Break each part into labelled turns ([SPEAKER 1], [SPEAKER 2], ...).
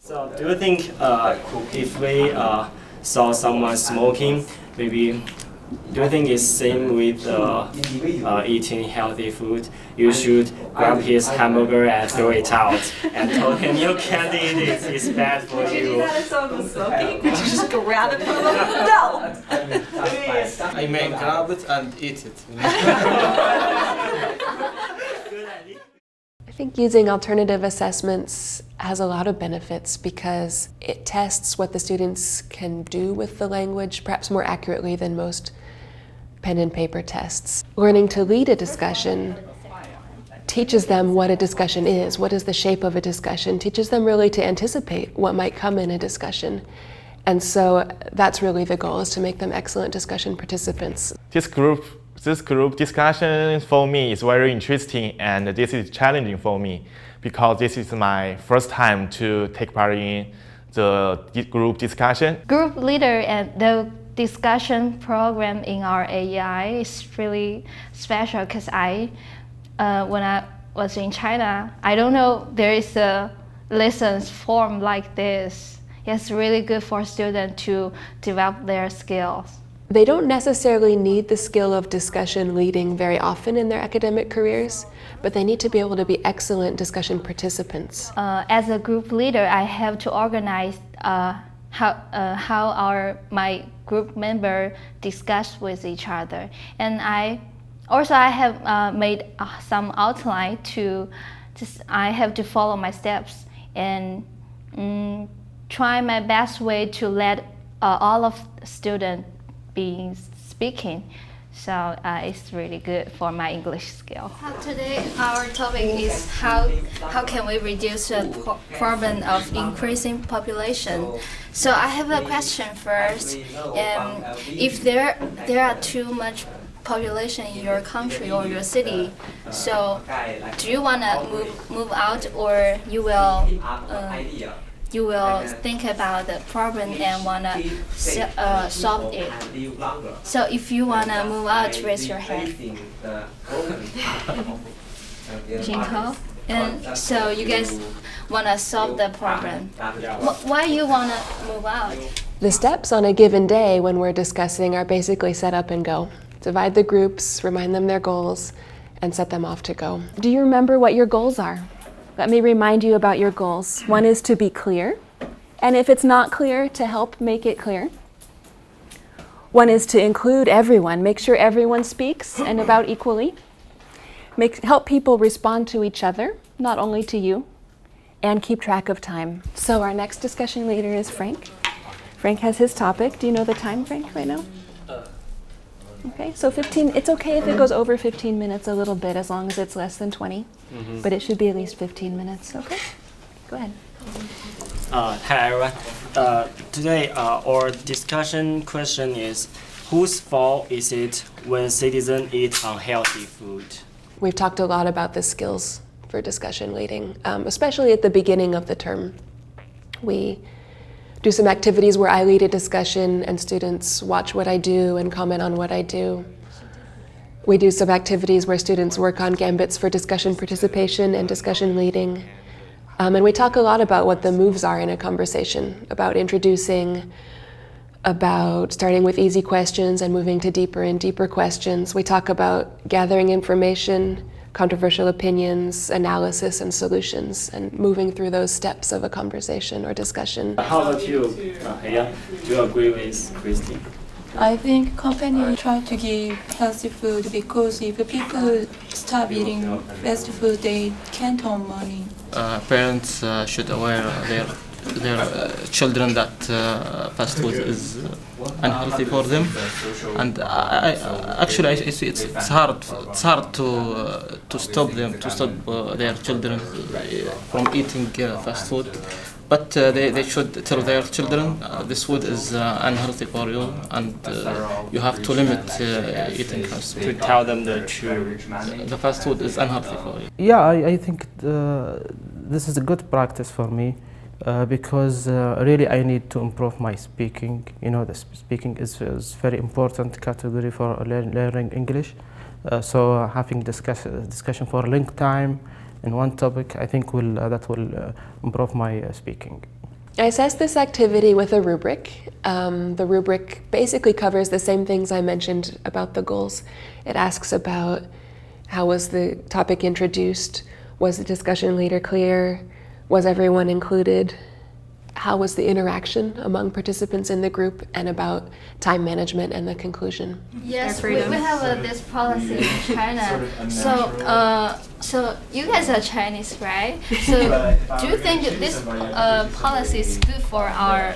[SPEAKER 1] So, do you think if we saw someone smoking, maybe do you think it's same with eating healthy food? You should grab his hamburger and throw it out and tell him you can't eat it, it's bad for you.
[SPEAKER 2] That is so smoking. Could you just grab it from him? No!
[SPEAKER 3] I may grab it and eat it.
[SPEAKER 4] I think using alternative assessments has a lot of benefits because it tests what the students can do with the language, perhaps more accurately than most pen and paper tests. Learning to lead a discussion teaches them what a discussion is, what is the shape of a discussion, teaches them really to anticipate what might come in a discussion. And so that's really the goal, is to make them excellent discussion participants.
[SPEAKER 5] This group discussion for me is very interesting, and this is challenging for me because this is my first time to take part in the group discussion.
[SPEAKER 6] Group leader and the discussion program in our AEI is really special because when I was in China, I don't know there is a lessons form like this. It's really good for students to develop their skills.
[SPEAKER 4] They don't necessarily need the skill of discussion leading very often in their academic careers, but they need to be able to be excellent discussion participants.
[SPEAKER 6] As a group leader, I have to organize how my group member discuss with each other, and I have made some outline I have to follow my steps and try my best way to let all of the students be speaking. So it's really good for my English skill.
[SPEAKER 7] Today our topic is how can we reduce the problem of increasing population. So I have a question first. If there are too much population in your country or your city, so do you want to move out, or you will think about the problem and want to solve it? So if you want to move out, raise your hand. Jinko. And so you guys want to solve the problem. Why you want to move out?
[SPEAKER 4] The steps on a given day when we're discussing are basically set up and go. Divide the groups, remind them their goals, and set them off to go.
[SPEAKER 8] Do you remember what your goals are? Let me remind you about your goals. One is to be clear, and if it's not clear, to help make it clear. One is to include everyone, make sure everyone speaks and about equally. Help people respond to each other, not only to you, and keep track of time. So our next discussion leader is Frank. Frank has his topic. Do you know the time, Frank, right now? Okay, so 15, it's okay if it goes over 15 minutes a little bit, as long as it's less than 20, but it should be at least 15 minutes, okay? Go ahead.
[SPEAKER 1] Hi everyone. Today our discussion question is, whose fault is it when citizens eat unhealthy food?
[SPEAKER 4] We've talked a lot about the skills for discussion leading, especially at the beginning of the term. We do some activities where I lead a discussion and students watch what I do and comment on what I do. We do some activities where students work on gambits for discussion participation and discussion leading. And we talk a lot about what the moves are in a conversation, about introducing, about starting with easy questions and moving to deeper and deeper questions. We talk about gathering information, controversial opinions, analysis, and solutions, and moving through those steps of a conversation or discussion.
[SPEAKER 1] How about you, Heya? Do you agree with Christy?
[SPEAKER 9] I think companies try to give healthy food because if people stop eating fast food, they can't earn money.
[SPEAKER 3] Parents should aware their children that fast food is unhealthy for them, and it's hard to stop their children from eating fast food. But they should tell their children this food is unhealthy for you, and you have to limit eating fast food.
[SPEAKER 1] To tell them the truth.
[SPEAKER 3] The fast food is unhealthy for you.
[SPEAKER 10] Yeah, I think this is a good practice for me because really I need to improve my speaking. You know, the speaking is very important category for learning English. So having discussion for a long time in one topic, I think that will improve my speaking.
[SPEAKER 4] I assessed this activity with a rubric. The rubric basically covers the same things I mentioned about the goals. It asks about how was the topic introduced, was the discussion leader clear, was everyone included, how was the interaction among participants in the group, and about time management and the conclusion.
[SPEAKER 7] Yes, we have this policy in China. So you guys are Chinese, right? So do you think this policy is good for our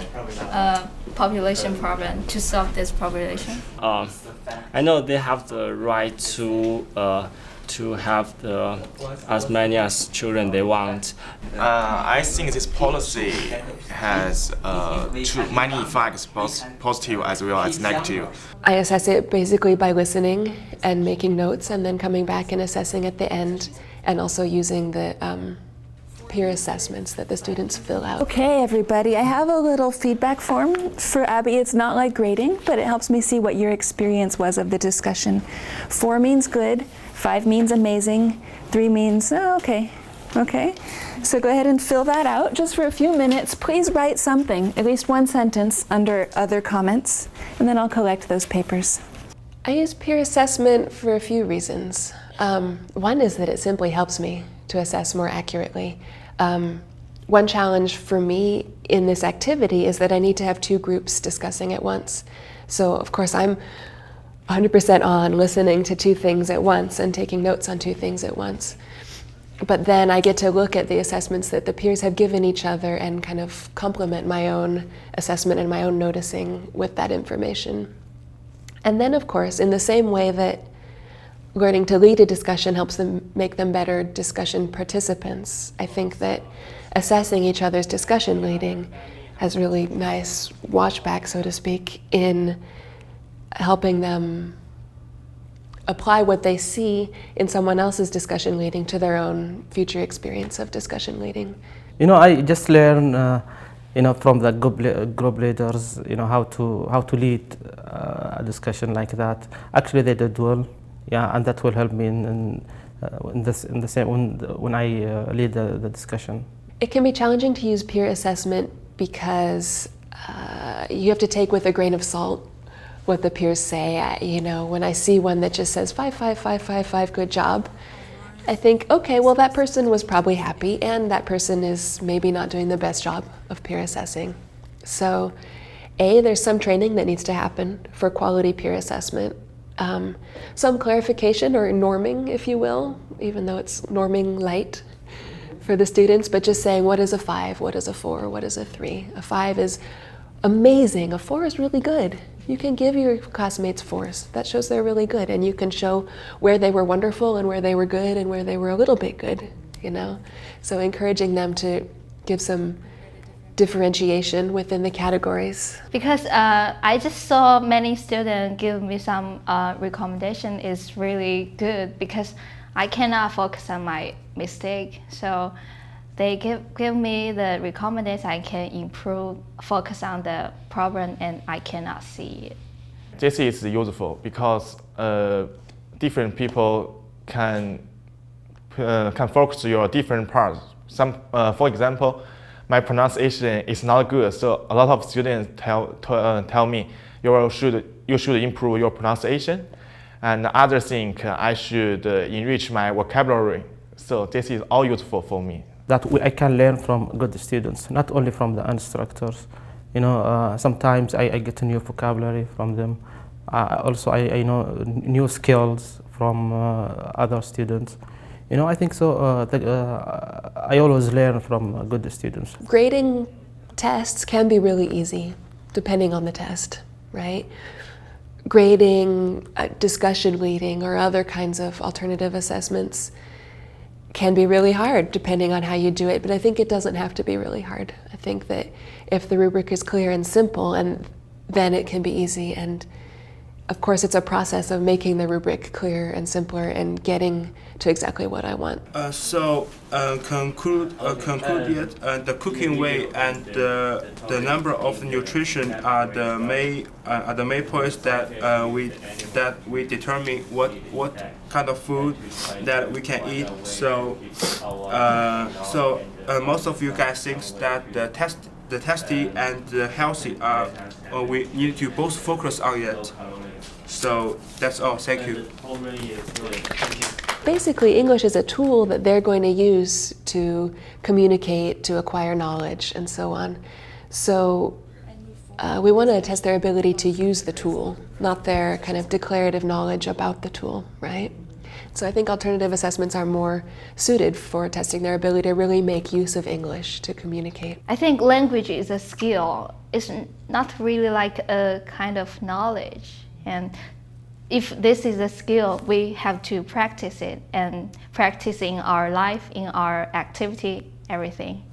[SPEAKER 7] population problem, to solve this population?
[SPEAKER 1] I know they have the right to have as many as children they want.
[SPEAKER 5] I think this policy has too many effects, both positive as well as negative.
[SPEAKER 4] I assess it basically by listening and making notes and then coming back and assessing at the end, and also using the peer assessments that the students fill out.
[SPEAKER 8] Okay, everybody, I have a little feedback form for Abby. It's not like grading, but it helps me see what your experience was of the discussion. 4 means good, 5 means amazing, 3 means, oh, okay. Okay, so go ahead and fill that out just for a few minutes. Please write something, at least one sentence under other comments, and then I'll collect those papers.
[SPEAKER 4] I use peer assessment for a few reasons. One is that it simply helps me to assess more accurately. One challenge for me in this activity is that I need to have 2 groups discussing at once. So of course I'm 100% on listening to 2 things at once and taking notes on 2 things at once. But then I get to look at the assessments that the peers have given each other and kind of complement my own assessment and my own noticing with that information. And then of course, in the same way that learning to lead a discussion helps them make them better discussion participants, I think that assessing each other's discussion leading has really nice watchback, so to speak, in helping them apply what they see in someone else's discussion leading to their own future experience of discussion leading.
[SPEAKER 10] You know, I just learn, from the group leaders, how to lead a discussion like that. Actually, they did well, yeah, and that will help me in the same when I lead the discussion.
[SPEAKER 4] It can be challenging to use peer assessment because you have to take with a grain of salt what the peers say. When I see one that just says 5, 5, 5, 5, 5, good job, I think, okay, well that person was probably happy and that person is maybe not doing the best job of peer assessing. So there's some training that needs to happen for quality peer assessment. Some clarification or norming, if you will, even though it's norming light for the students, but just saying what is a 5, what is a 4, what is a 3. A 5 is amazing, a 4 is really good. You can give your classmates 4s. That shows they're really good, and you can show where they were wonderful and where they were good and where they were a little bit good, So encouraging them to give some differentiation within the categories.
[SPEAKER 6] Because I just saw many students give me some recommendation is really good because I cannot focus on my mistake. So they give me the recommendation I can improve, focus on the problem, and I cannot see it.
[SPEAKER 5] This is useful because different people can focus your different parts. For example, my pronunciation is not good, so a lot of students tell me you should improve your pronunciation, and the other thing I should enrich my vocabulary. So this is all useful for me.
[SPEAKER 10] That I can learn from good students, not only from the instructors. Sometimes I get a new vocabulary from them. Also, I know new skills from other students. I think so. I always learn from good students.
[SPEAKER 4] Grading tests can be really easy, depending on the test, right? Grading, discussion leading, or other kinds of alternative assessments can be really hard depending on how you do it, but I think it doesn't have to be really hard. I think that if the rubric is clear and simple, and then it can be easy. And of course, it's a process of making the rubric clearer and simpler and getting to exactly what I want.
[SPEAKER 11] Concluded, the cooking way and the number of the nutrition are the main points that we determine what kind of food that we can eat. So most of you guys think that the the tasty and the healthy are, we need to both focus on it. So that's all. Thank you.
[SPEAKER 4] Basically, English is a tool that they're going to use to communicate, to acquire knowledge, and so on. So we want to test their ability to use the tool, not their kind of declarative knowledge about the tool, right? So I think alternative assessments are more suited for testing their ability to really make use of English to communicate.
[SPEAKER 6] I think language is a skill. It's not really like a kind of knowledge. And if this is a skill, we have to practice it and practice in our life, in our activity, everything.